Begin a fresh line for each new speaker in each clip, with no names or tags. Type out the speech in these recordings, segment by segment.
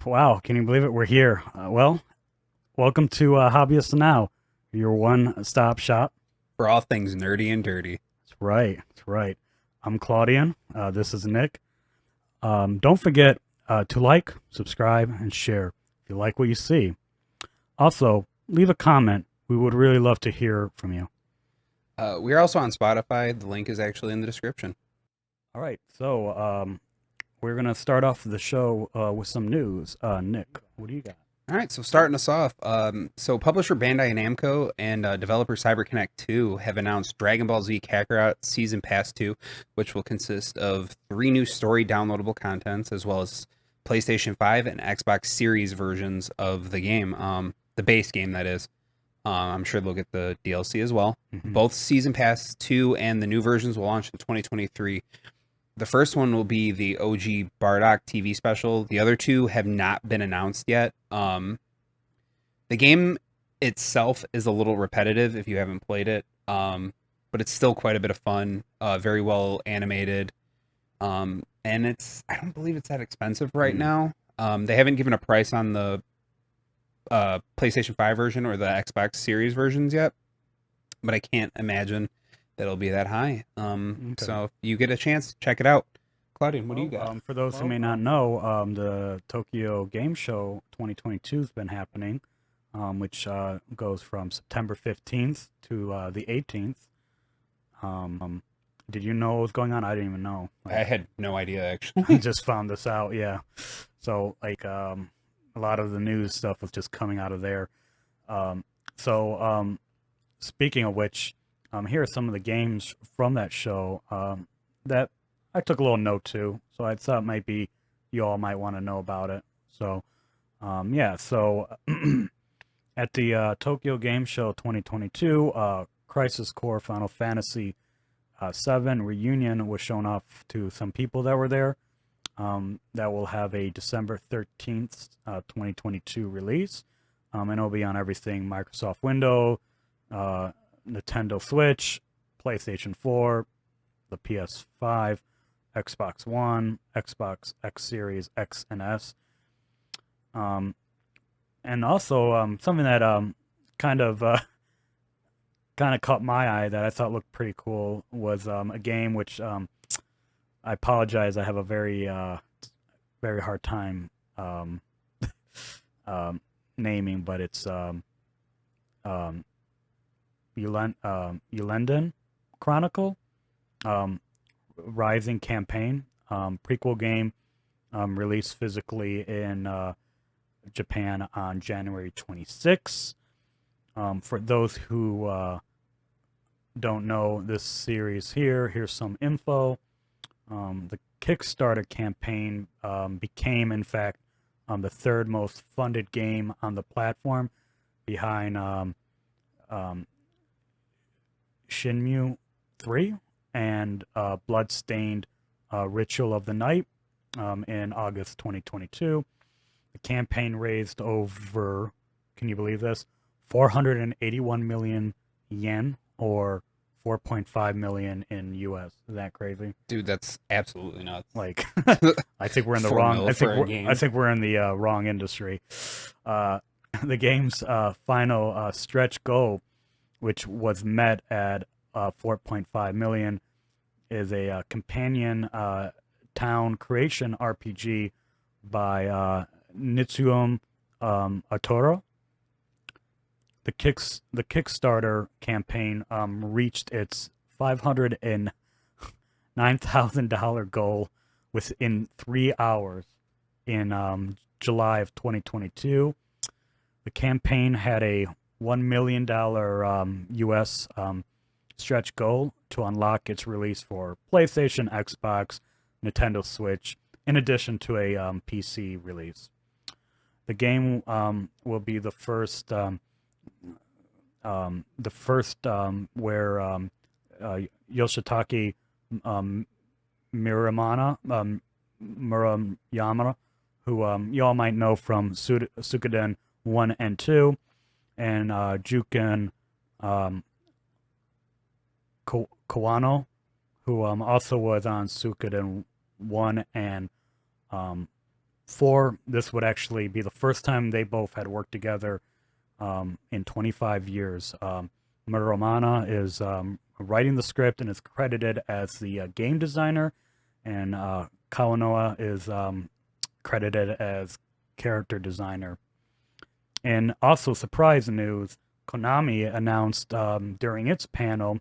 Wow, can you believe it? We're here. Welcome to Hobbyist Now, your one-stop shop.
For all things nerdy and dirty.
That's right. That's right. I'm Claudian. This is Nick. Don't forget to like, subscribe, and share if you like what you see. Also, leave a comment. We would really love to hear from you.
We're also on Spotify. The link is actually in the description.
All right. So we're gonna start off the show with some news. Nick, what do you got?
All right, so starting us off, so publisher Bandai Namco and developer CyberConnect 2 have announced Dragon Ball Z Kakarot Season Pass 2, which will consist of 3 new story downloadable contents, as well as PlayStation 5 and Xbox Series versions of the game, the base game, that is. I'm sure they'll get the DLC as well.
Mhm.
Both Season Pass 2 and the new versions will launch in 2023. The first one will be the OG Bardock TV special. The other two have not been announced yet. The game itself is a little repetitive if you haven't played it, but it's still quite a bit of fun. Very well animated, and I don't believe it's that expensive right
Mm.
now. They haven't given a price on the PlayStation 5 version or the Xbox Series versions yet, but I can't imagine that it'll be that high.
Okay.
So if you get a chance, check it out. Claudian, what do you got?
For those who may not know, the Tokyo Game Show 2022 has been happening, which goes from September 15th to the 18th. Did you know what was going on? I didn't even know.
I had no idea
I
actually.
just found this out. Yeah. So a lot of the news stuff was just coming out of there. Um, so speaking of which, here are some of the games from that show that I took a little note to. So I thought maybe you all might want to know about it. So yeah. So at the Tokyo Game Show 2022, Crisis Core Final Fantasy 7 Reunion was shown off to some people that were there. That will have a December 13th, 2022 release. And it'll be on everything Microsoft Windows, Nintendo Switch, PlayStation 4, the PS5, Xbox One, Xbox X Series X and S. Um, and also something that kind of kind of caught my eye that I thought looked pretty cool was a game which I apologize. I have a very hard time naming, but it's um, Yulenden Chronicle, um, Rising Campaign, prequel game, released physically in Japan on January 26th. For those who don't know this series here's some info. The Kickstarter campaign became, in fact, the third most funded game on the platform, behind um, Shinmu 3 and Bloodstained Ritual of the Night in August 2022. The campaign raised over, can you believe this, 481 million yen, or 4.5 million in US. Is that crazy?
Dude, that's absolutely nuts.
Like, I think we're in the
Four
wrong.
mil for a
I
game.
think we're in the wrong industry. Uh, the game's final stretch goal, which was met at 4.5 million, is a companion town creation RPG by Nitsuum Atoro. The Kickstarter campaign reached its $509,000 goal within 3 hours in July of 2022. The campaign had a $1 million US stretch goal to unlock its release for PlayStation, Xbox, Nintendo Switch, in addition to a PC release. The game will be the first where Yoshitaka um, Murayama, who you all might know from Suikoden 1 and 2, and Juken um, Kawano, who also was on Suikoden 1 and um, 4. This would actually be the first time they both had worked together in 25 years. Murder Romana is writing the script and is credited as the game designer, and Kawanoa is credited as character designer. And also, surprise news, Konami announced during its panel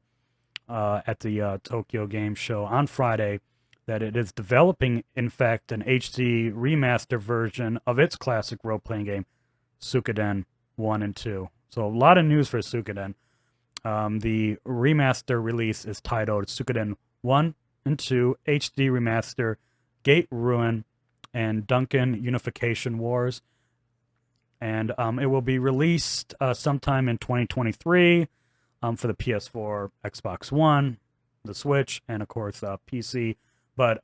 at the Tokyo Game Show on Friday that it is developing, in fact, an HD remaster version of its classic role-playing game, Suikoden 1 and 2. So a lot of news for Suikoden. The remaster release is titled Suikoden 1 and 2 HD Remaster, Gate Ruin, and Duncan Unification Wars. And it will be released sometime in 2023 for the PS4, Xbox One, the Switch, and of course PC. But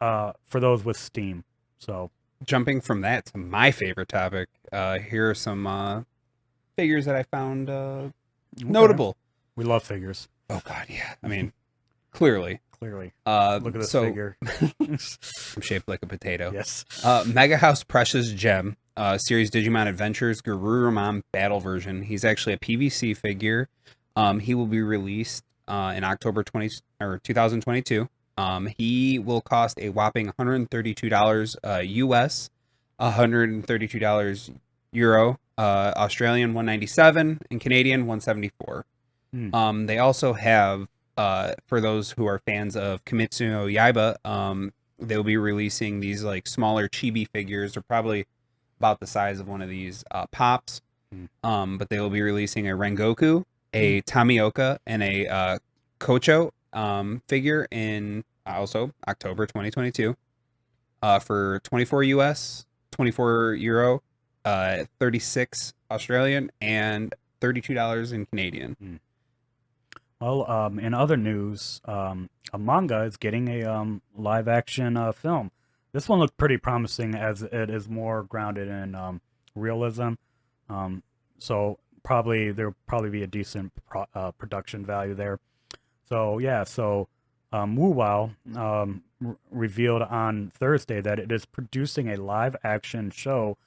for those with Steam. So
jumping from that to my favorite topic, here are some figures that I found notable.
We love figures.
Oh God, yeah. I mean, clearly.
Look at this figure.
I'm shaped like a potato.
Yes.
Mega House Precious Gem, Series Digimon Adventures Garurumon Battle version. He's actually a PVC figure. He will be released in October 2022. He will cost a whopping $132 US, $132 Euro, Australian $197, and Canadian $174. They also have, for those who are fans of Kimetsu no Yaiba, they'll be releasing these like smaller chibi figures. They're probably about the size of one of these pops. But they will be releasing a Rengoku, a Tamioka, and a Kocho figure in also October 2022 for 24 US, 24 Euro, 36 Australian, and $32 in Canadian.
Well, in other news, a manga is getting a live action film. This one looked pretty promising as it is more grounded in realism. So there'll probably be a decent production value there. So yeah, Wu Wow revealed on Thursday that it is producing a live action show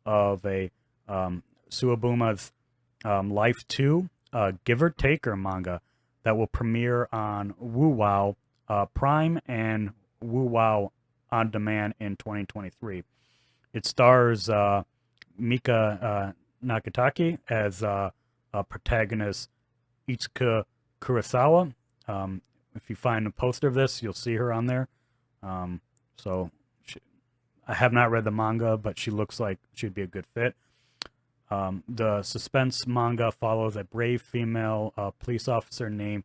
of a Suabuma's Life 2 Give or Taker manga that will premiere on Wu Wow Prime and Wu Wow On Demand in 2023. It stars Mika Nakataki as protagonist Itsuka Kurosawa. If you find a poster of this, you'll see her on there. I have not read the manga, but she looks like she'd be a good fit. The suspense manga follows a brave female police officer named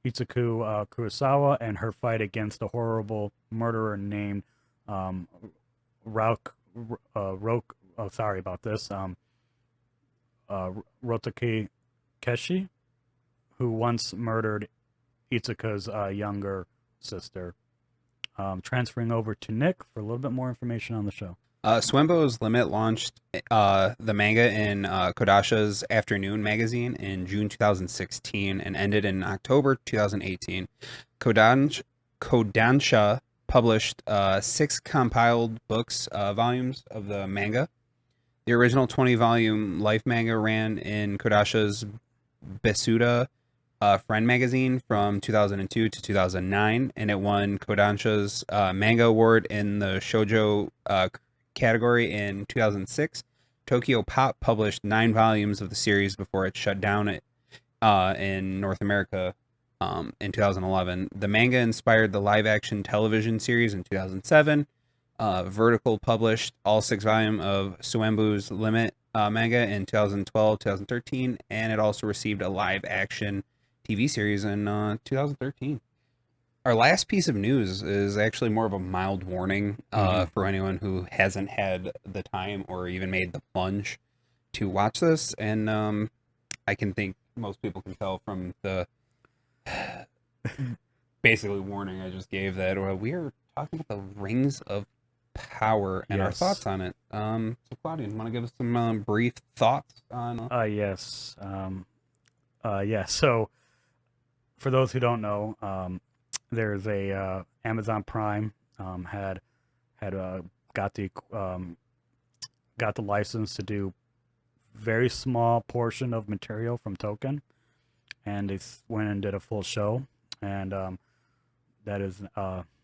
Itsuku Kurosawa and her fight against a horrible murderer named Rotaki Keshi, who once murdered Itsuka's younger sister. Transferring over to Nick for a little bit more information on the show.
Swembo's Limit launched the manga in Kodasha's Afternoon magazine in June 2016 and ended in October 2018. Kodansha published 6 compiled books, volumes of the manga. The original 20-volume Life manga ran in Kodasha's Besuda Friend magazine from 2002 to 2009, and it won Kodansha's manga award in the shoujo category in 2006. Tokyo Pop published 9 volumes of the series before it shut down in North America in 2011. The manga inspired the live-action television series in 2007. Vertical published all 6 volumes of Swembo's Limit manga in 2012, 2013, and it also received a live-action TV series in 2013. Our last piece of news is actually more of a mild warning for anyone who hasn't had the time or even made the plunge to watch this. And I can think most people can tell from the basically warning I just gave that we are talking about the Rings of Power and our thoughts on it. So Claudia, you want to give us some brief thoughts on?
Yes. So for those who don't know, there's a Amazon Prime had got the got the license to do very small portion of material from Token, and they went and did a full show, and that is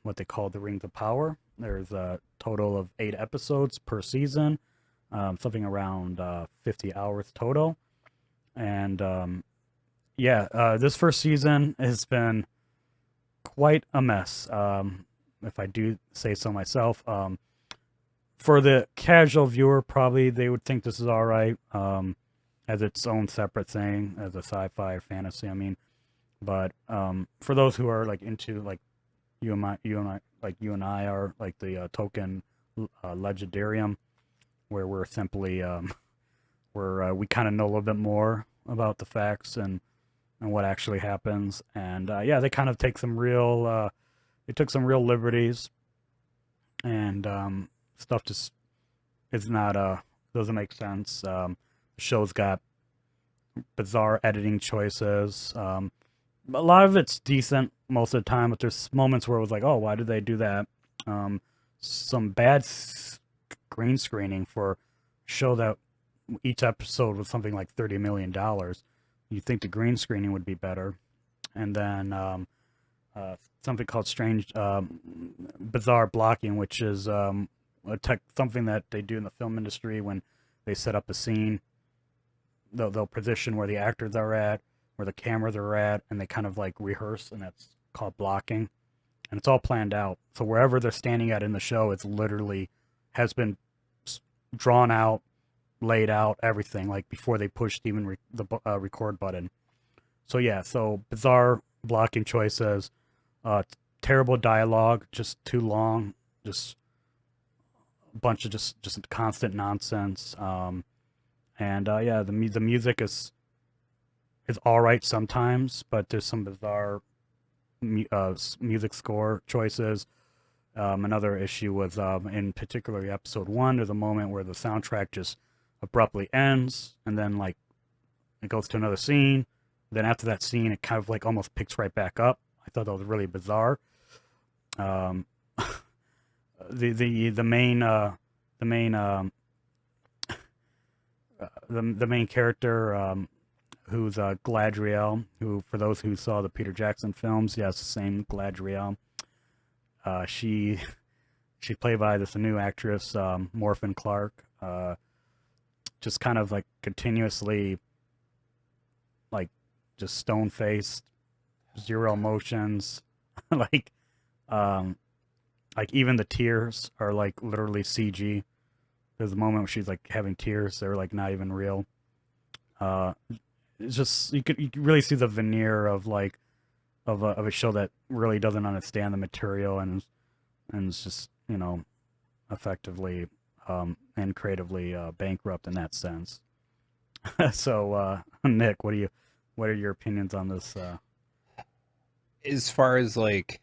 what they call the Rings of Power. There's a total of 8 episodes per season, something around 50 hours total, and this first season has been quite a mess, if I do say so myself. For the casual viewer, probably they would think this is all right, as its own separate thing, as a sci-fi or fantasy. I mean, but for those who are like into like you and I are like the Token Legendarium, where we're simply we kind of know a little bit more about the facts and what actually happens, and they kind of take some real they took some real liberties, and stuff just is not doesn't make sense. The show's got bizarre editing choices. A lot of it's decent most of the time, but there's moments where it was like, oh, why did they do that? Some bad green screening for a show that each episode was something like $30 million. You'd think the green screening would be better. And then something called bizarre blocking, which is something that they do in the film industry when they set up a scene. They'll position where the actors are at, where the cameras are at, and they kind of like rehearse, and that's called blocking. And it's all planned out. So wherever they're standing at in the show, it's literally has been drawn out, laid out, everything, like before they pushed even the record button. So so bizarre blocking choices, terrible dialogue, just too long, just a bunch of just constant nonsense. The music is all right sometimes, but there's some bizarre music score choices. Another issue was in particular episode 1, there's a moment where the soundtrack just abruptly ends, and then like it goes to another scene. Then after that scene, it kind of like almost picks right back up. I thought that was really bizarre. The main character, who's Gladriel, who, for those who saw the Peter Jackson films, yes, the same Gladriel. She played by this new actress, Morphin Clark. Just kind of like continuously, like, just stone faced, zero emotions, like even the tears are like literally CG. There's a moment where she's like having tears; they're like not even real. It's just you could really see the veneer of like of a show that really doesn't understand the material and it's just effectively and creatively bankrupt in that sense. So Nick, what are your opinions on this?
As far as like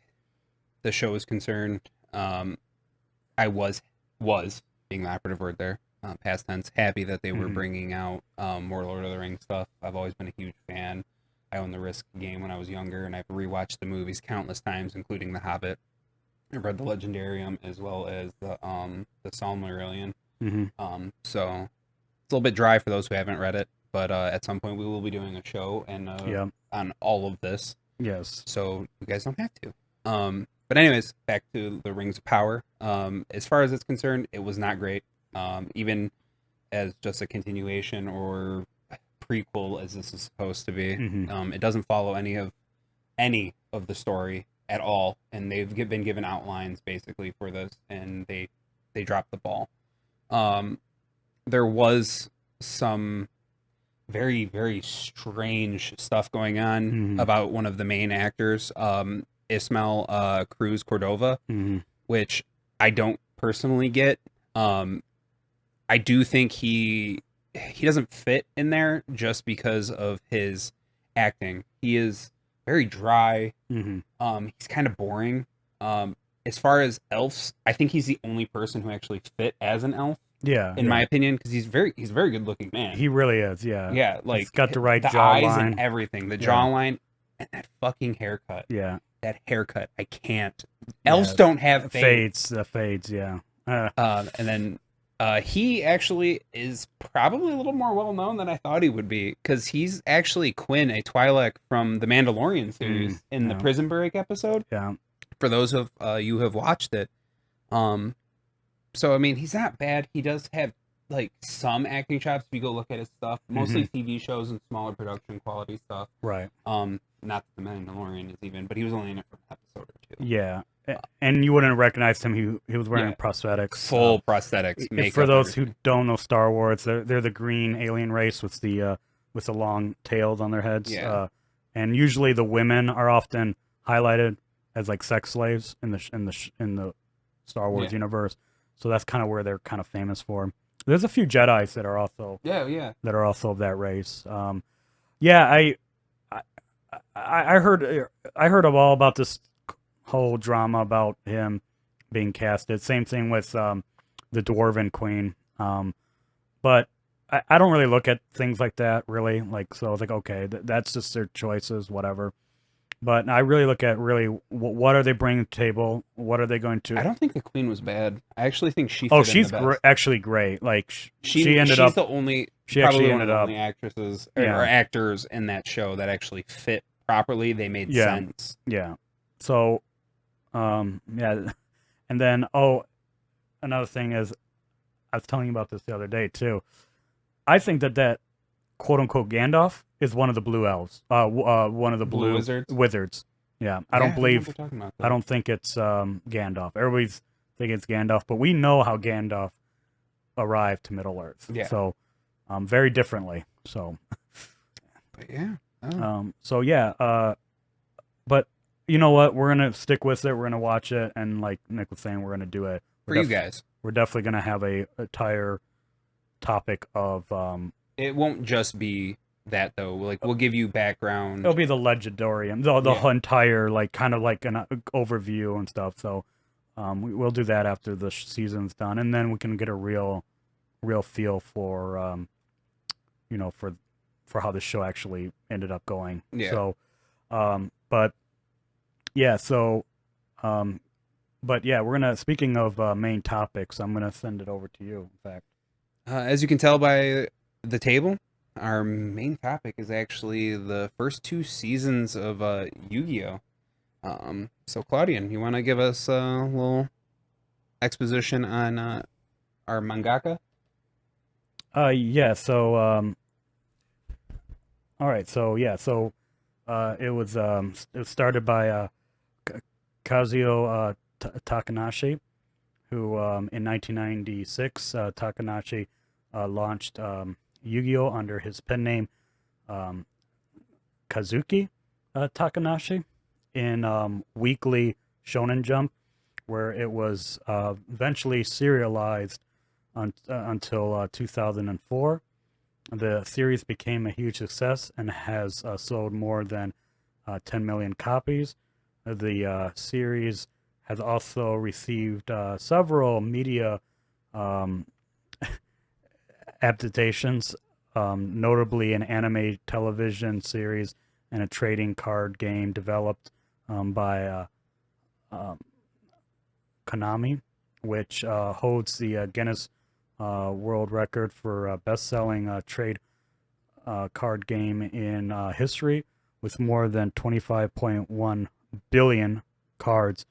the show is concerned, I was being the operative word there, past tense, happy that they were bringing out more Lord of the Rings stuff. I've always been a huge fan. I owned the Risk game when I was younger, and I've rewatched the movies countless times, including The Hobbit. I've read the Legendarium as well as the Silmarillion. So it's a little bit dry for those who haven't read it, but at some point we will be doing a show and on all of this.
Yes.
So you guys don't have to. But anyways, back to the Rings of Power. As far as it's concerned, it was not great. Even as just a continuation or prequel as this is supposed to be. It doesn't follow any of the story at all, and they've been given outlines basically for this, and they dropped the ball. There was some very, very strange stuff going on about one of the main actors, Ismael Cruz Cordova, which I don't personally get. I do think he doesn't fit in there just because of his acting. He is very dry. He's kind of boring. As far as elves, I think he's the only person who actually fit as an elf.
Yeah,
in my opinion, because he's a very good looking man.
He really is. Yeah.
Yeah, like
he's got the right
the
jawline,
eyes and everything. The jawline and that fucking haircut.
Yeah.
That haircut, I can't. Elves don't have fades.
The fades, yeah.
And then He actually is probably a little more well known than I thought he would be, because he's actually Quinn, a Twi'lek from the Mandalorian series in the
Yeah.
Prison Break episode.
Yeah.
For those of you who have watched it, so I mean, he's not bad. He does have like some acting chops if you go look at his stuff. Mostly TV shows and smaller production quality stuff.
Right.
Not that the Mandalorian is even, but he was only in it for an episode or two.
Yeah. And you wouldn't have recognized him. He was wearing prosthetics.
Full prosthetics, makeup.
For those
everything.
who don't know Star Wars, they're the green alien race with the long tails on their heads.
Yeah.
And usually the women are often highlighted as like sex slaves in the Star Wars universe. So that's kind of where they're kind of famous for. There's a few Jedis that are also that are also of that race. I heard of all about this whole drama about him being casted. Same thing with the Dwarven Queen. But I don't really look at things like that really. Like, so I was like, okay, that's just their choices, whatever. But I really look at what are they bringing to the table? What are they going to?
I don't think the Queen was bad. I actually think she.
She's actually great. Like
she's the only. She actually ended up actresses or actors in that show that actually fit properly. They made sense.
Yeah. So, and then another thing is, I was telling you about this the other day too. I think that quote unquote Gandalf is one of the blue elves. One of the blue wizards. Yeah. I don't think it's Gandalf. Everybody's thinking it's Gandalf, but we know how Gandalf arrived to Middle Earth. Yeah. So very differently. So
but yeah.
But you know what? We're gonna stick with it. We're gonna watch it, and like Nick was saying, we're gonna do it
for you guys.
We're definitely gonna have a entire topic of
It won't just be that though. Like we'll give you background.
It'll be the legendarium, the entire like kind of like an overview and stuff. So we'll do that after the season's done, and then we can get a real feel for for how the show actually ended up going.
Yeah.
So but we're gonna, speaking of main topics, I'm gonna send it over to you, in fact.
As you can tell by the table, our main topic is actually the first 2 seasons of Yu-Gi-Oh! So Klodian, you want to give us a little exposition on our mangaka?
Yeah. So all right. So yeah. So it was started by Kazuo Takanashi, who in 1996 Takanashi launched Yu-Gi-Oh! Under his pen name Kazuki Takanashi in Weekly Shonen Jump, where it was eventually serialized until 2004. The series became a huge success and has sold more than 10 million copies. The series has also received several media adaptations, notably an anime television series and a trading card game developed by Konami, which holds the Guinness World Record for best-selling trade card game in history, with more than 25.1 billion cards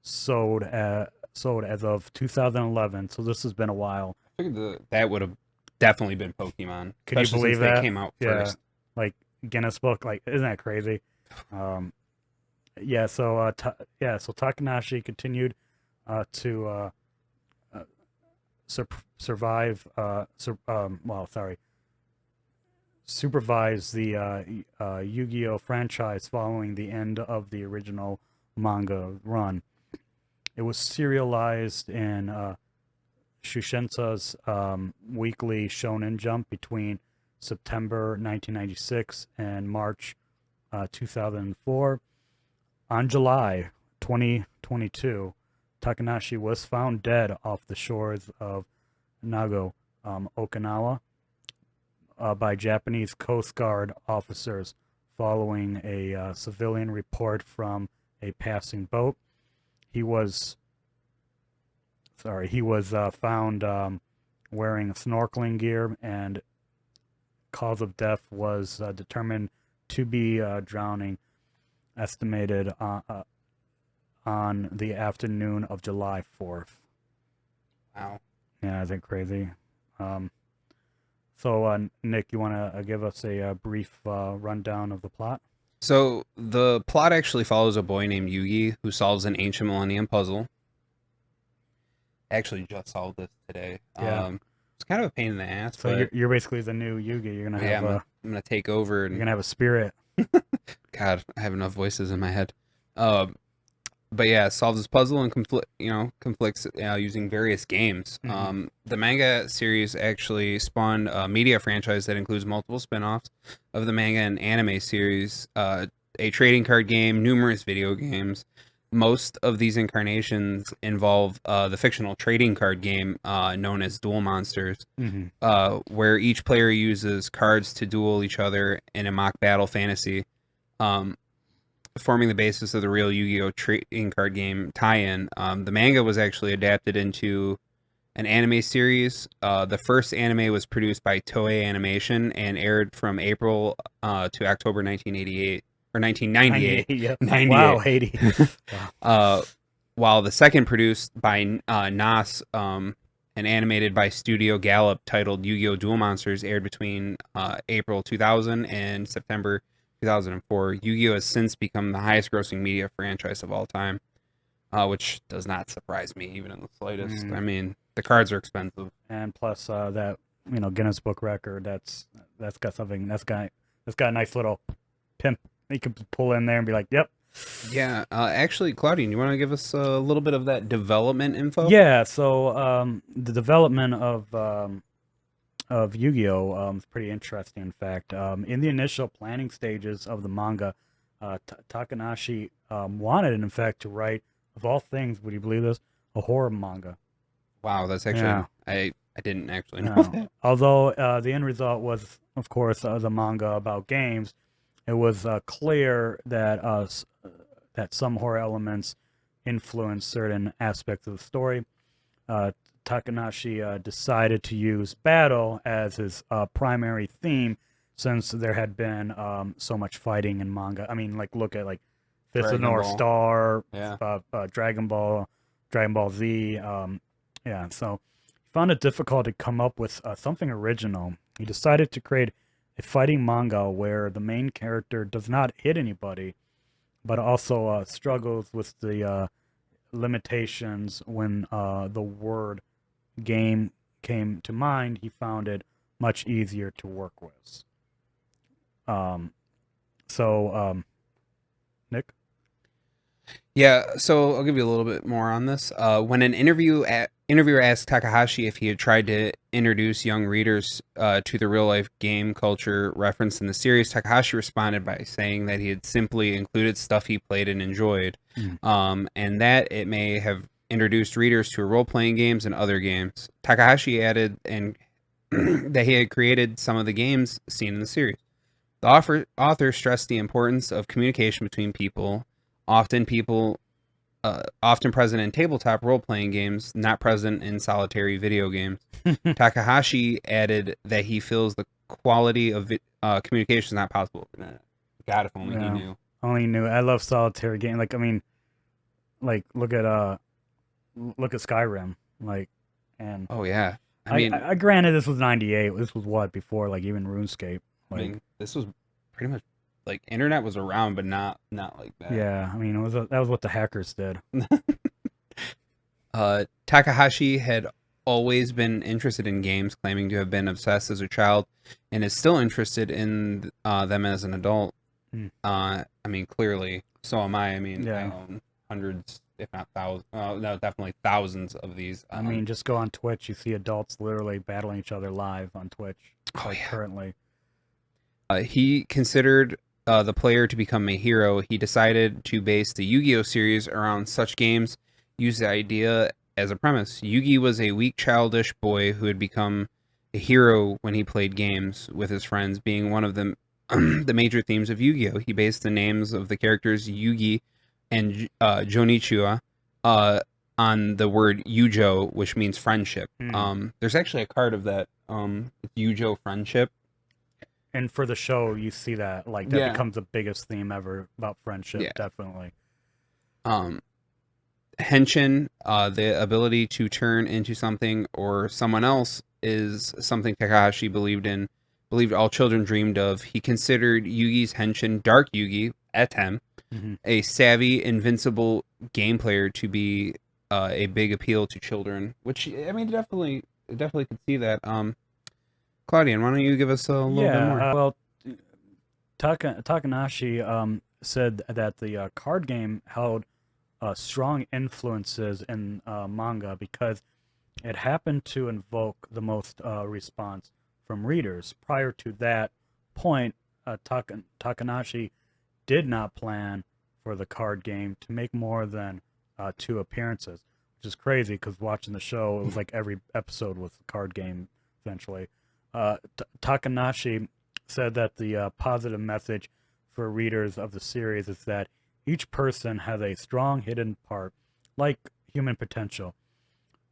sold as of 2011. So this has been a while.
I figured that would have definly been Pokemon.
Can you believe that?
They came out first.
Like Guinness Book, like, isn't that crazy? So Takanashi continued to supervise the Yu-Gi-Oh! Franchise following the end of the original manga run. It was serialized in Shushensa's Weekly Shonen Jump between September 1996 and March 2004. On July 2022, Takanashi was found dead off the shores of Nago, Okinawa, by Japanese Coast Guard officers following a civilian report from a passing boat. He was found wearing snorkeling gear, and cause of death was determined to be drowning, estimated on the afternoon of July 4th.
Wow.
Yeah, isn't it crazy? Um, Nick, you want to give us a brief rundown of the plot?
So the plot actually follows a boy named Yugi who solves an ancient Millennium puzzle. Actually, just solved this today.
Yeah.
It's kind of a pain in the ass,
So
but
you're basically the new Yugi. You're gonna
yeah,
have
I'm gonna take over
you're
and
gonna have a spirit.
God, I have enough voices in my head. Uh, but yeah, solves this puzzle and conflicts using various games.
Mhm.
The manga series actually spawned a media franchise that includes multiple spin-offs of the manga and anime series, a trading card game, numerous video games. Most of these incarnations involve the fictional trading card game known as Duel Monsters,
Mhm.
where each player uses cards to duel each other in a mock battle fantasy. Um, Forming the basis of the real Yu-Gi-Oh! Trading card game tie-in. The manga was actually adapted into an anime series. The first anime was produced by Toei Animation and aired from April to October 1988 or 1998.
98. Yeah. Wow,
98.
80. Wow.
While the second produced by NAS and animated by Studio Gallop titled Yu-Gi-Oh! Duel Monsters aired between April 2000 and September 2004. Yu-Gi-Oh! Has since become the highest grossing media franchise of all time, which does not surprise me even in the slightest. I mean, the cards are expensive.
And plus that Guinness Book record. That's got something. That's got a nice little pimp. You can pull in there and be like, "Yep."
Yeah, actually, Claudian, you want to give us a little bit of that development info?
Yeah. So the development of Yu-Gi-Oh! Is pretty interesting. In fact, in the initial planning stages of the manga, Takanashi wanted, in fact, to write, of all things, would you believe this, a horror manga.
Wow, that's actually
Yeah.
I didn't actually know
Yeah.
that.
Although the end result was, of course, the manga about games, it was clear that that some horror elements influence certain aspects of the story. Uh, Takanashi decided to use battle as his primary theme, since there had been so much fighting in manga. I mean, like look at like Fist of
Dragon
North
Ball.
Star,
Yeah.
Dragon Ball, Dragon Ball Z. Yeah, so he found it difficult to come up with something original. He decided to create a fighting manga where the main character does not hit anybody, but also struggles with the limitations. When the word game came to mind, he found it much easier to work with. Um, Nick?
Yeah, so I'll give you a little bit more on this. When an interviewer asked Takahashi if he had tried to introduce young readers to the real life game culture referenced in the series, Takahashi responded by saying that he had simply included stuff he played and enjoyed, and that it may have introduced readers to role playing games and other games. Takahashi added and that he had created some of the games seen in the series. The author stressed the importance of communication between people, often present in tabletop role-playing games, not present in solitary video games. Takahashi added that he feels the quality of communication is not possible. God, if only he knew.
Only he knew. I love solitary game. Like I mean, like look at Skyrim. Like, and
oh yeah, I mean,
I granted this was '98. This was what before like even RuneScape. Like,
I mean, this was pretty much like internet was around, but not like that.
Yeah, I mean that was what the hackers did.
Takahashi had always been interested in games, claiming to have been obsessed as a child, and is still interested in them as an adult. I mean, clearly, so am I. I mean, I own hundreds, if not thousands, no, definitely thousands of these.
I mean, just go on Twitch. You see adults literally battling each other live on Twitch. Currently.
He considered the player to become a hero. He decided to base the Yu-Gi-Oh! Series around such games, use the idea as a premise. Yugi was a weak, childish boy who had become a hero when he played games with his friends, being one of them. The major themes of Yu-Gi-Oh! He based the names of the characters Yugi and Jonichua on the word Yujo, which means friendship.
Hmm.
There's actually a card of that. It's Yujo friendship.
And for the show, you see that like that
Yeah.
becomes the biggest theme ever about friendship.
Yeah.
Definitely.
Um, Henshin, the ability to turn into something or someone else, is something Takahashi believed all children dreamed of. He considered Yugi's Henshin, Dark Yugi, Etem,
Hmm.
a savvy, invincible game player to be a big appeal to children. Which I mean, definitely could see that. Claudian, why don't you give us a little bit more?
Yeah. Well, Takanashi said that the card game held strong influences in manga because it happened to invoke the most response from readers. Prior to that point, Takanashi did not plan for the card game to make more than 2 appearances, which is crazy because watching the show, it was like every episode was a card game essentially. Takanashi said that the positive message for readers of the series is that each person has a strong hidden part, like human potential,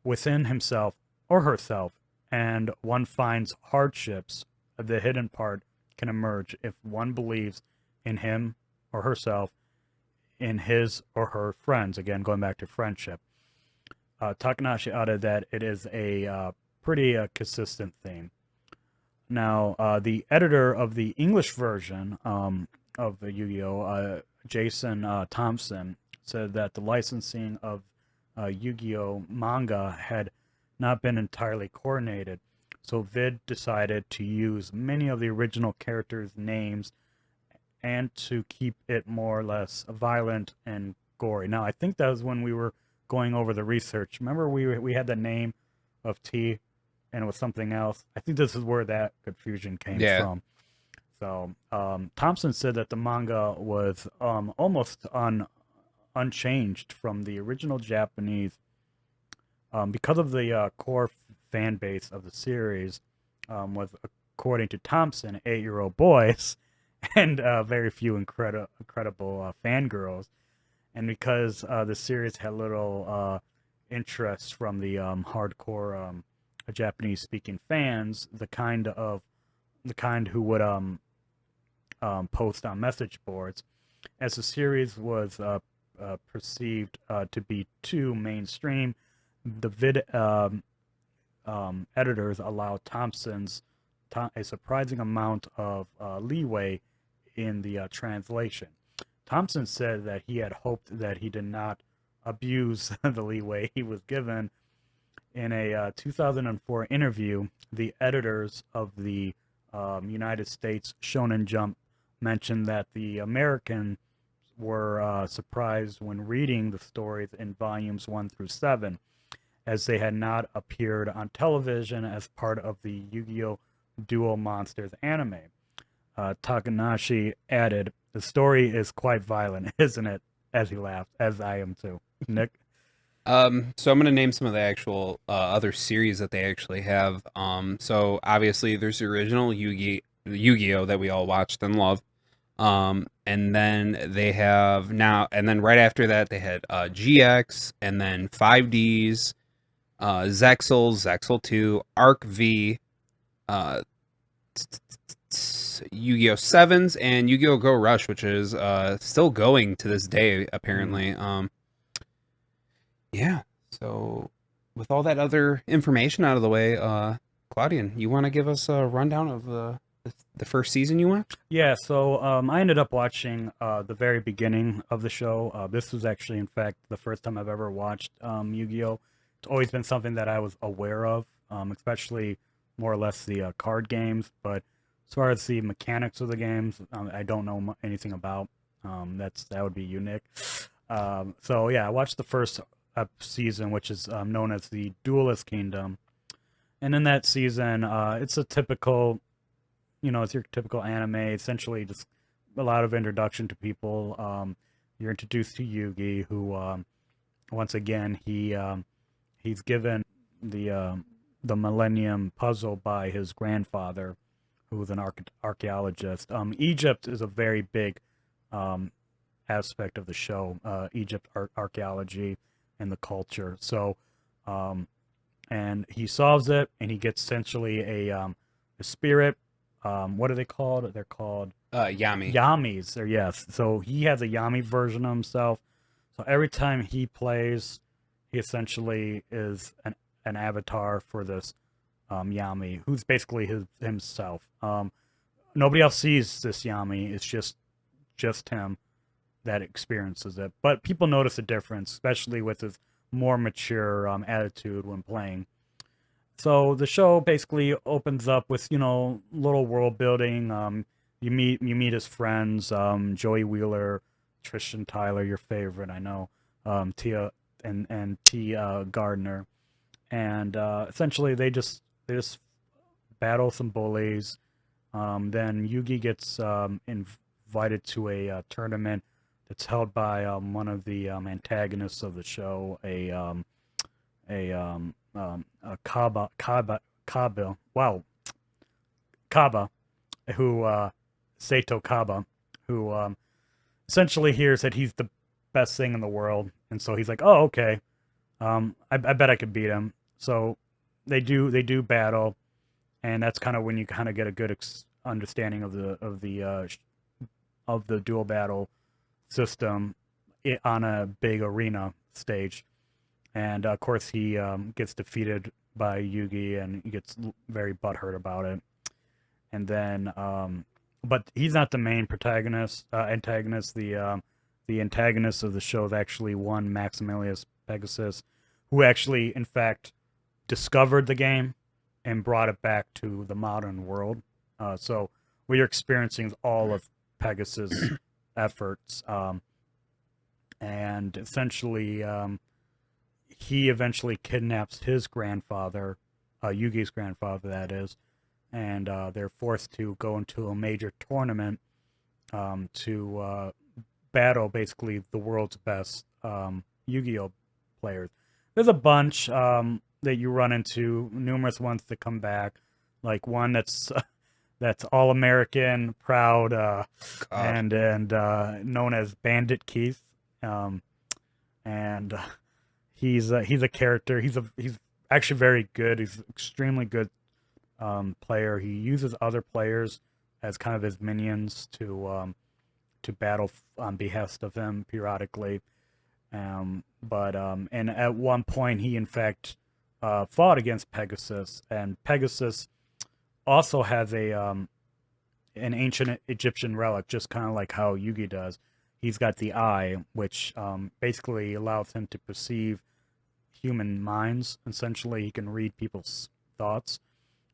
within himself or herself, and one finds hardships. The hidden part can emerge if one believes in him or herself, in his or her friends. Again, going back to friendship. Takanashi added that it is a pretty consistent theme. Now, the editor of the English version of the Yu-Gi-Oh, Jason Thompson, said that the licensing of Yu-Gi-Oh manga had not been entirely coordinated, so Vid decided to use many of the original characters' names and to keep it more or less violent and gory. Now, I think that was when we were going over the research. Remember, we had the name of T, and it was something else. I think this is where that confusion came
Yeah.
from. So Thompson said that the manga was almost unchanged from the original Japanese because of the core fan base of the series was, according to Thompson, 8-year-old boys and very few incredible fangirls. And because the series had little interest from the hardcore Japanese-speaking fans, the kind who would post on message boards, as the series was perceived to be too mainstream, the vid editors allowed a surprising amount of leeway in the translation. Thompson said that he had hoped that he did not abuse the leeway he was given. In a 2004 interview, the editors of the United States Shonen Jump mentioned that the Americans were surprised when reading the stories in volumes 1 through 7, as they had not appeared on television as part of the Yu-Gi-Oh! Duel Monsters anime. Takanashi added, "The story is quite violent, isn't it?" As he laughed, as I am too. Nick?
So I'm gonna name some of the actual other series that they actually have. So obviously there's the original Yu-Gi-Oh that we all watched and loved. And then they have now, and then right after that they had GX, and then 5Ds, Zexal 2, Arc V, uh, Yu-Gi-Oh! Sevens, and Yu-Gi-Oh! Go Rush, which is still going to this day, apparently. Yeah. So with all that other information out of the way, Claudian, you want to give us a rundown of the first season you watched?
Yeah, so I ended up watching the very beginning of the show. This was actually, in fact, the first time I've ever watched Yu-Gi-Oh! It's always been something that I was aware of, especially more or less the card games. But as far as the mechanics of the games, I don't know anything about. That would be you, Nick. So yeah, I watched the first season, which is known as the Duelist Kingdom, and in that season, it's a typical, it's your typical anime. Essentially, just a lot of introduction to people. You're introduced to Yugi, who, once again, he's given the Millennium Puzzle by his grandfather, who was an archaeologist. Egypt is a very big aspect of the show. Egypt archaeology. in the culture. So, and he solves it, and he gets essentially a spirit. What are they called? They're called
Yami.
Yamis. Or yes. So he has a Yami version of himself. So every time he plays, he essentially is an avatar for this Yami, who's basically himself. Nobody else sees this Yami. It's just him that experiences it. But people notice a difference, especially with his more mature attitude when playing. So the show basically opens up with little world building. You meet his friends, Joey Wheeler, Tristan Tyler, your favorite, I know, Tia and T Gardner, and essentially they just battle some bullies. Then Yugi gets invited to a tournament that's held by one of the antagonists of the show, Kaba. Wow, Kaba, who Sato Kaba, who essentially hears that he's the best thing in the world, and so he's like, "Oh, okay, I bet I could beat him." So they do battle, and that's kind of when you kind of get a good understanding of the dual battle system on a big arena stage. And of course, he gets defeated by Yugi, and he gets very butthurt about it. And then, but he's not the main protagonist, antagonist. The antagonist of the show is actually one Maximilius Pegasus, who actually, in fact, discovered the game and brought it back to the modern world. So what you're experiencing is all of Pegasus' efforts, and essentially, he eventually kidnaps his grandfather, Yugi's grandfather, that is, and they're forced to go into a major tournament to battle basically the world's best Yu-Gi-Oh players. There's a bunch that you run into, numerous ones that come back, like one that's all American, proud, and known as Bandit Keith, and he's a character. He's actually very good. He's an extremely good player. He uses other players as kind of his minions to battle on behest of him periodically. But and at one point he in fact fought against Pegasus, and Pegasus also has an ancient Egyptian relic, just kind of like how Yugi does. He's got the eye, which basically allows him to perceive human minds. Essentially, he can read people's thoughts.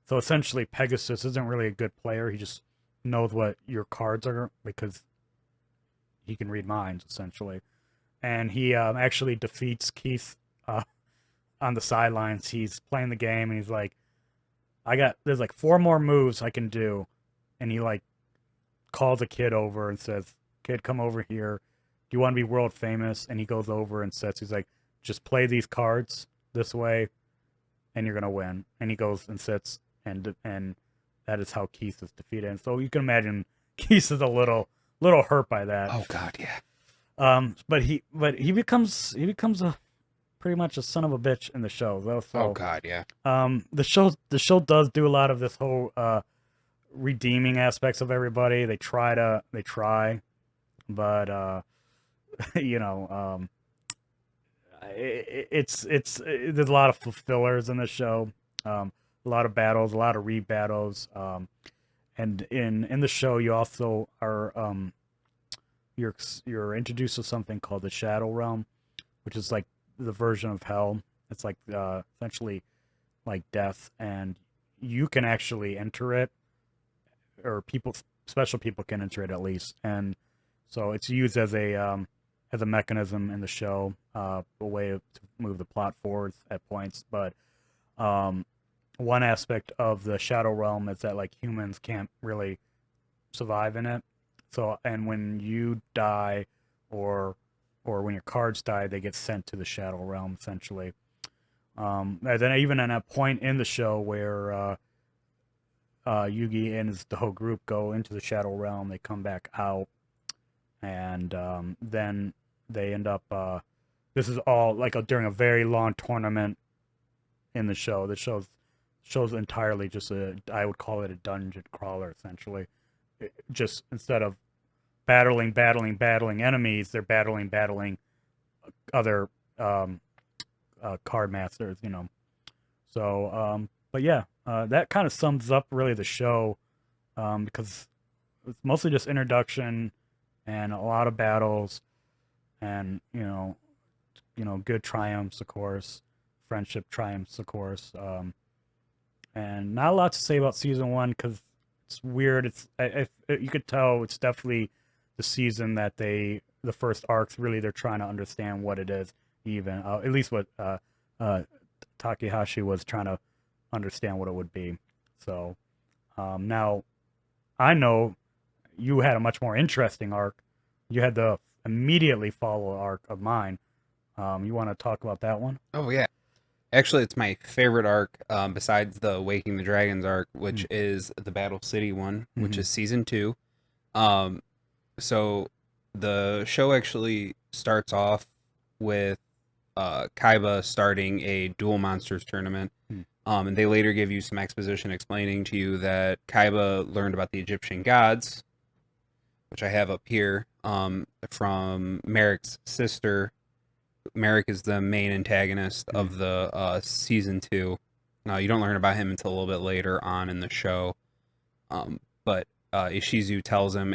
So essentially, Pegasus isn't really a good player. He just knows what your cards are because he can read minds, essentially. And he actually defeats Keith on the sidelines. He's playing the game, and he's like, there's like 4 more moves I can do. And he like calls a kid over and says, "Kid, come over here. Do you want to be world famous?" And he goes over and sits. He's like, "Just play these cards this way, and you're gonna win." And he goes and sits, and that is how Keith is defeated. And so you can imagine Keith is a little hurt by that.
Oh God, yeah.
But he becomes a pretty much a son of a bitch in the show, though. So,
Oh God, yeah.
the show does do a lot of this whole redeeming aspects of everybody. They try, but it's there's a lot of fulfillers in the show, a lot of battles, a lot of rebattles, and in the show you also are you're introduced to something called the Shadow Realm, which is like the version of hell. It's like essentially like death, and you can actually enter it, or special people can enter it at least, and so it's used as a mechanism in the show, a way to move the plot forward at points. But one aspect of the Shadow Realm is that like humans can't really survive in it. So, and when you die, or when your cards die, they get sent to the Shadow Realm essentially. And then even at a point in the show where Yugi and the whole group go into the Shadow Realm, they come back out, and then they end up this is all like during a very long tournament in the show. The show's entirely just I would call it a dungeon crawler essentially. Just instead of battling enemies, they're battling other card masters, you know. So, but yeah, that kind of sums up really the show, because it's mostly just introduction and a lot of battles, and good triumphs, of course, friendship triumphs, of course, and not a lot to say about season one because it's weird. You could tell it's definitely the season that the first arcs really they're trying to understand what it is, even at least what Takahashi was trying to understand what it would be. So now I know you had a much more interesting arc. You had the immediately follow arc of mine. You want to talk about that one?
Oh yeah. Actually, it's my favorite arc, besides the Waking the Dragons arc, which is the Battle City one, which is season 2. So the show actually starts off with Kaiba starting a Duel Monsters tournament. And they later give you some exposition explaining to you that Kaiba learned about the Egyptian gods, which I have up here, from Merrick's sister. Merrick is the main antagonist of the season 2. You don't learn about him until a little bit later on in the show. But Ishizu tells him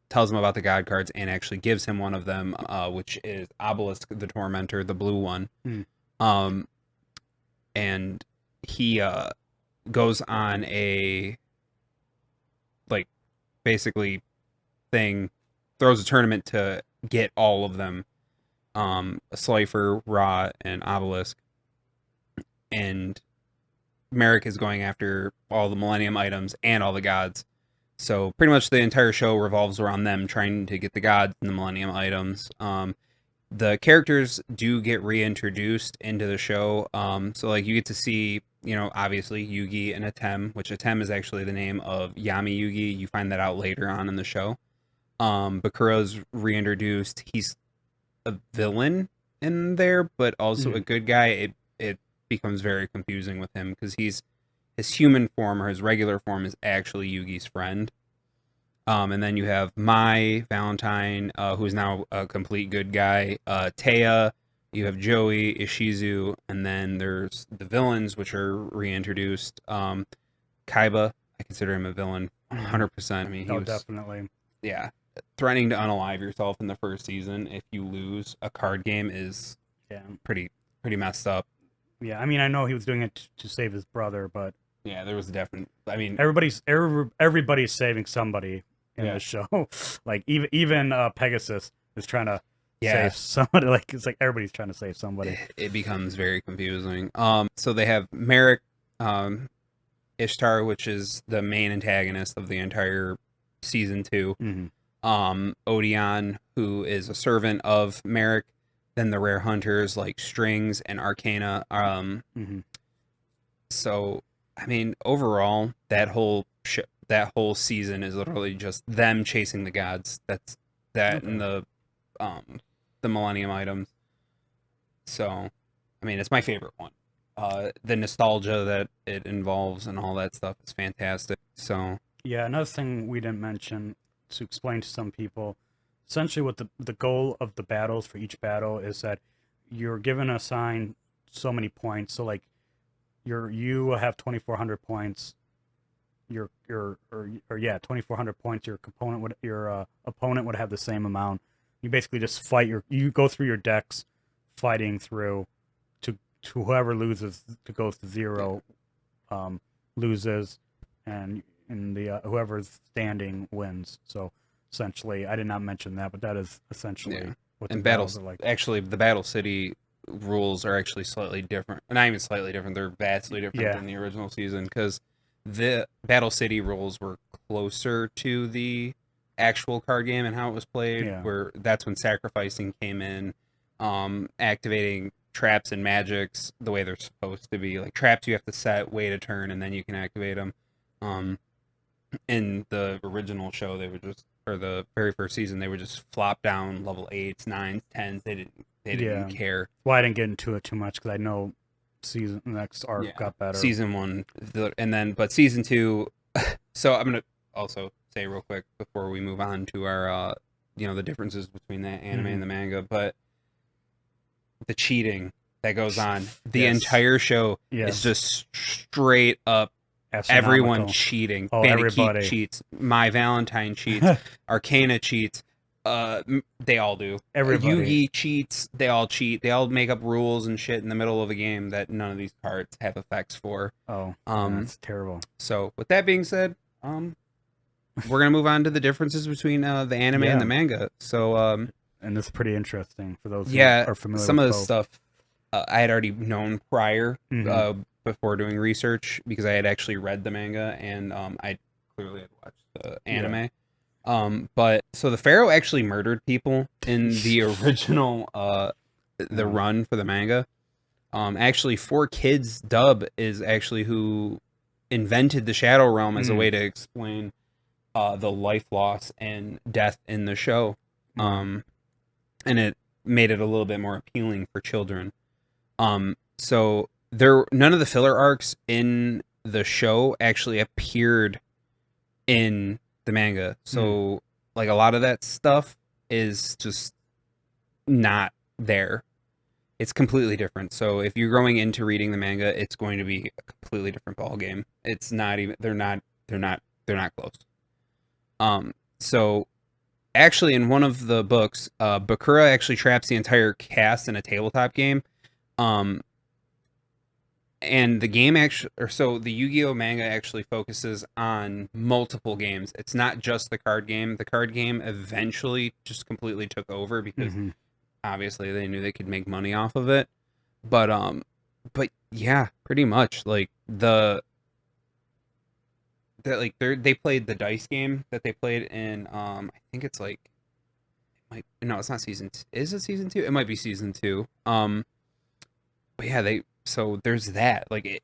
about the god cards and actually gives him one of them, which is Obelisk the Tormentor, the blue one. And he goes on a basically thing, throws a tournament to get all of them, Slifer, Ra, and Obelisk. And Merrick is going after all the Millennium items and all the gods. So pretty much the entire show revolves around them trying to get the gods and the Millennium items. The characters do get reintroduced into the show. So like you get to see, obviously Yugi and Atem, which Atem is actually the name of Yami Yugi. You find that out later on in the show. Bakura's reintroduced. He's a villain in there, but also a good guy. It becomes very confusing with him because his human form or his regular form is actually Yugi's friend. And then you have Mai Valentine, who's now a complete good guy. Taya, you have Joey, Ishizu, and then there's the villains, which are reintroduced. Kaiba, I consider him a villain 100%. I mean, he was
definitely.
Yeah, threatening to unalive yourself in the first season if you lose a card game is pretty messed up.
Yeah, I mean, I know he was doing it to save his brother, but
yeah, there was a definite. I mean,
everybody's saving somebody in the show. Like even Pegasus is trying to save somebody. Like it's like everybody's trying to save somebody.
It becomes very confusing. So they have Merrick, Ishtar, which is the main antagonist of the entire season 2. Odeon, who is a servant of Merrick. Then the rare hunters like Strings and Arcana. So I mean, overall, that whole season is literally just them chasing the gods. That's that and the Millennium items. So, I mean, it's my favorite one. The nostalgia that it involves and all that stuff is fantastic. So
yeah, another thing we didn't mention to explain to some people, essentially what the goal of the battles for each battle is that you're given assigned so many points. So like you will have 2,400 points. Your 2,400 points. Your opponent would have the same amount. You basically just fight you go through your decks, fighting through to whoever loses to goes to 0, loses, and the whoever's standing wins. So essentially, I did not mention that, but that is essentially what the battles are like.
Actually, the Battle City rules are actually slightly different. Not even slightly different. They're vastly different than the original season because the Battle City rules were closer to the actual card game and how it was played. Where that's when sacrificing came in, activating traps and magics the way they're supposed to be. Like traps, you have to set, wait a turn, and then you can activate them. In the original show, they would just, or the very first season, they would just flop down level 8s, 9s, 10s. They didn't care.
Well, I didn't get into it too much because I know next arc
Yeah.
got better.
Season 1, and then but season 2. So I'm gonna also say real quick before we move on to our the differences between the anime and the manga, but the cheating that goes on the
Yes.
entire show
Yes.
is just straight up everyone
Astronomical.
cheating.
Oh,
Bandit
everybody.
cheats. My Valentine cheats. Arcana cheats. They all do.
Everybody.
Yugi cheats. They all cheat. They all make up rules and shit in the middle of a game that none of these cards have effects for.
Oh, that's terrible.
So with that being said, we're gonna move on to the differences between the anime and the manga. So
and it's pretty interesting for those who
yeah,
are familiar
some
with
of this
both.
stuff I had already known prior
Mhm.
before doing research because I had actually read the manga and I clearly had watched the anime. But so the Pharaoh actually murdered people in the original the run for the manga. Actually, 4Kids dub is actually who invented the Shadow Realm as a way to explain the life loss and death in the show. And it made it a little bit more appealing for children. So none of the filler arcs in the show actually appeared in the manga. So like a lot of that stuff is just not there. It's completely different. So if you're going into reading the manga, it's going to be a completely different ball game. It's not even they're not close. So actually in one of the books, Bakura actually traps the entire cast in a tabletop game. And the game the Yu-Gi-Oh manga actually focuses on multiple games. It's not just the card game. The card game eventually just completely took over because obviously they knew they could make money off of it. But yeah, pretty much like they played the dice game that they played in I think it's like it's not season is it season 2? It might be season 2. But yeah, so there's that. Like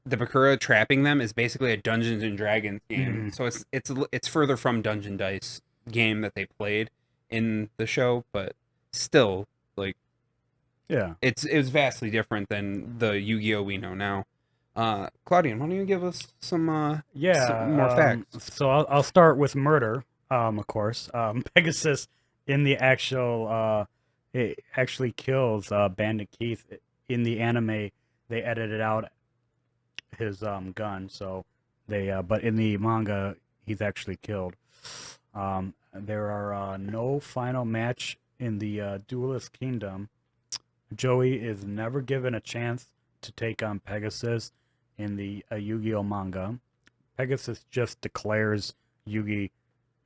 the Bakura trapping them is basically a Dungeons and Dragons game. So it's further from Dungeon Dice game that they played in the show, but still like it was vastly different than the Yu-Gi-Oh we know now. Claudian, why don't you give us some more facts?
So I'll start with murder. Of course, Pegasus in the actual it actually kills Bandit Keith. In the anime, they edited out his gun, so but in the manga, he's actually killed. There are no final match in the Duelist Kingdom. Joey is never given a chance to take on Pegasus in the Yu-Gi-Oh manga. Pegasus just declares Yugi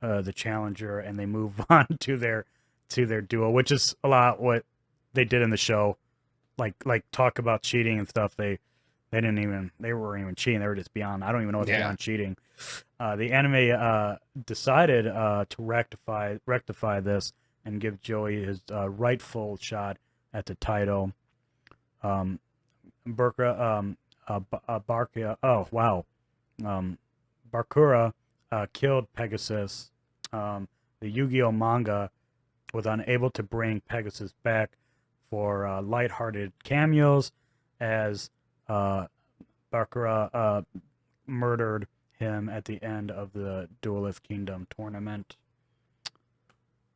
the challenger, and they move on to their duel, which is a lot what they did in the show. Like talk about cheating and stuff. They weren't even cheating. They were just beyond. I don't even know what's beyond cheating. The anime decided to rectify this and give Joey his rightful shot at the title. Bakura killed Pegasus. The Yu-Gi-Oh manga was unable to bring Pegasus back for lighthearted cameos as Bakura murdered him at the end of the Duelist Kingdom tournament.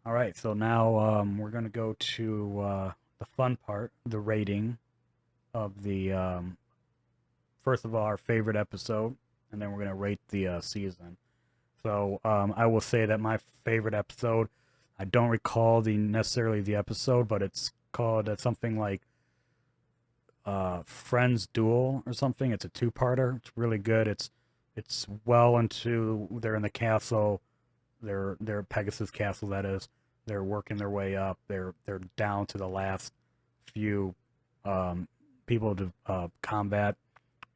All right, so now we're going to go to the fun part, the rating of the, first of all, our favorite episode, and then we're going to rate the season. So I will say that my favorite episode, I don't recall necessarily the episode, but it's called something like Friends Duel or something. It's a two-parter. It's really good. It's well into, they're in the castle, they're Pegasus castle, that is. They're working their way up. They're down to the last few people to combat,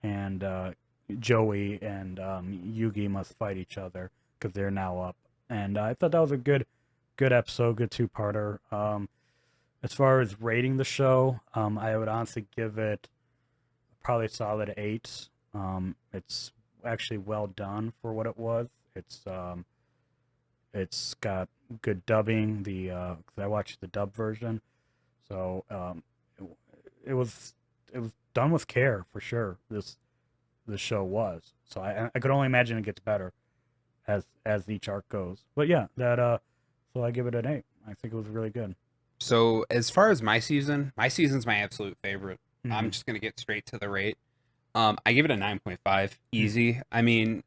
and Joey and Yugi must fight each other because they're now up. And I thought that was a good episode, good two-parter. As far as rating the show, I would honestly give it probably a solid 8. It's actually well done for what it was. It's got good dubbing. 'Cause I watched the dub version, so it, it was done with care for sure. The show was. So I could only imagine it gets better as each arc goes. But yeah, so I give it an 8. I think it was really good.
So as far as my season's my absolute favorite. I'm
Mhm.
just gonna get straight to the rate. I give it a 9.5,
Mm.
easy. I mean,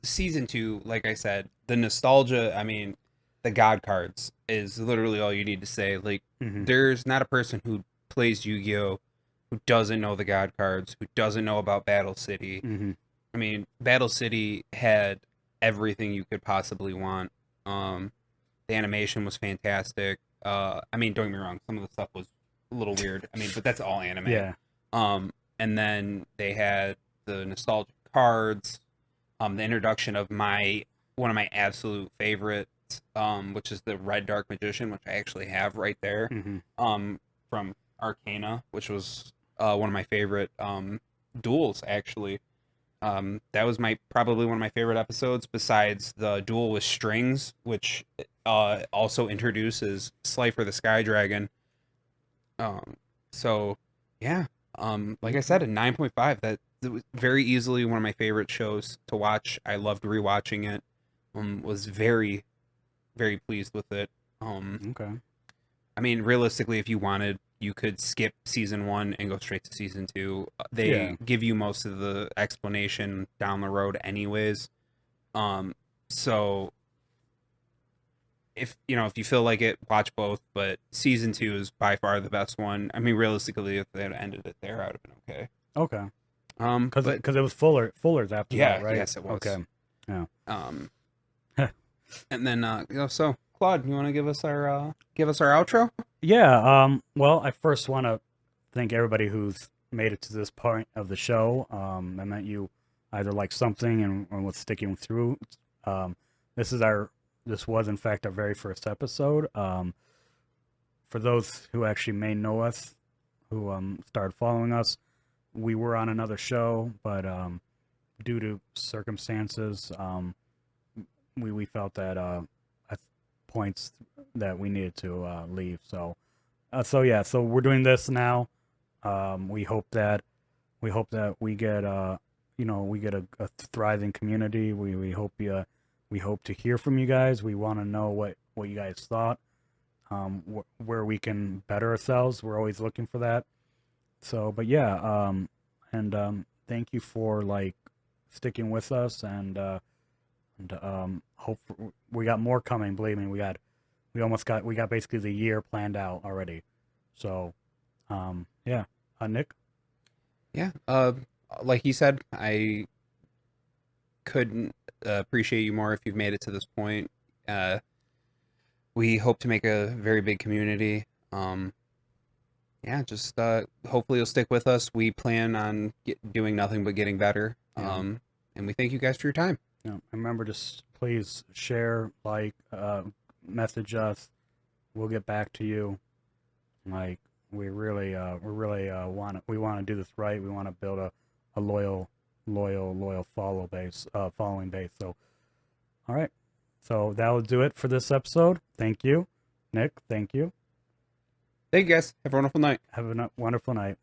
season 2, like I said, the nostalgia. I mean, the God cards is literally all you need to say. Like,
Mhm.
there's not a person who plays Yu-Gi-Oh who doesn't know the God cards, who doesn't know about Battle City.
Mhm.
I mean, Battle City had everything you could possibly want. Um, the animation was fantastic. I mean, don't get me wrong, some of the stuff was a little weird. I mean, but that's all anime.
Yeah.
And then they had the nostalgic cards, the introduction of my one of my absolute favorites, which is the Red Dark Magician, which I actually have right there,
Mhm.
from Arcana, which was one of my favorite duels actually. That was my probably one of my favorite episodes, besides the duel with strings, which also introduces Slifer the Sky Dragon. Um, so yeah, like I
Okay.
said, a 9.5. That was very easily one of my favorite shows to watch. I loved rewatching it. Was very very pleased with it. Um,
Okay.
I mean, realistically, if you wanted, you could skip season 1 and go straight to season 2.
Yeah.
They give you most of the explanation down the road, anyways. Um, so if you feel like it, watch both. But season 2 is by far the best one. I mean, realistically, if they had ended it there, I would have been okay.
Okay.
But
Because it was Fuller's after that,
yeah,
right?
yes, it was.
Okay. Yeah.
Um, and then so Claude, you want to give us our outro?
Yeah. Well, I first want to thank everybody who's made it to this point of the show. That meant you either like something and was sticking through. Um, this is our. This was in fact our very first episode. For those who actually may know us, who started following us, we were on another show, but due to circumstances, we felt that at points that we needed to leave. So yeah, so we're doing this now. We hope that we get we get a thriving community. We hope to hear from you guys. We want to know what you guys thought. Where we can better ourselves. We're always looking for that. So, but yeah, and thank you for like sticking with us, and hope we got more coming. Believe me, we got basically the year planned out already. So, yeah, Nick.
Yeah. Like you said, I couldn't appreciate you more if you've made it to this point. We hope to make a very big community. Yeah, just hopefully you'll stick with us. We plan on doing nothing but getting better.
Yeah.
And we thank you guys for your time.
Yeah. And remember, just please share, like, message us. We'll get back to you. Like, we really want to do this right. We want to build a loyal following base. So, all right. So that will do it for this episode. Thank you, Nick. Thank you.
Thank you guys. Have a wonderful night.
Have a wonderful night.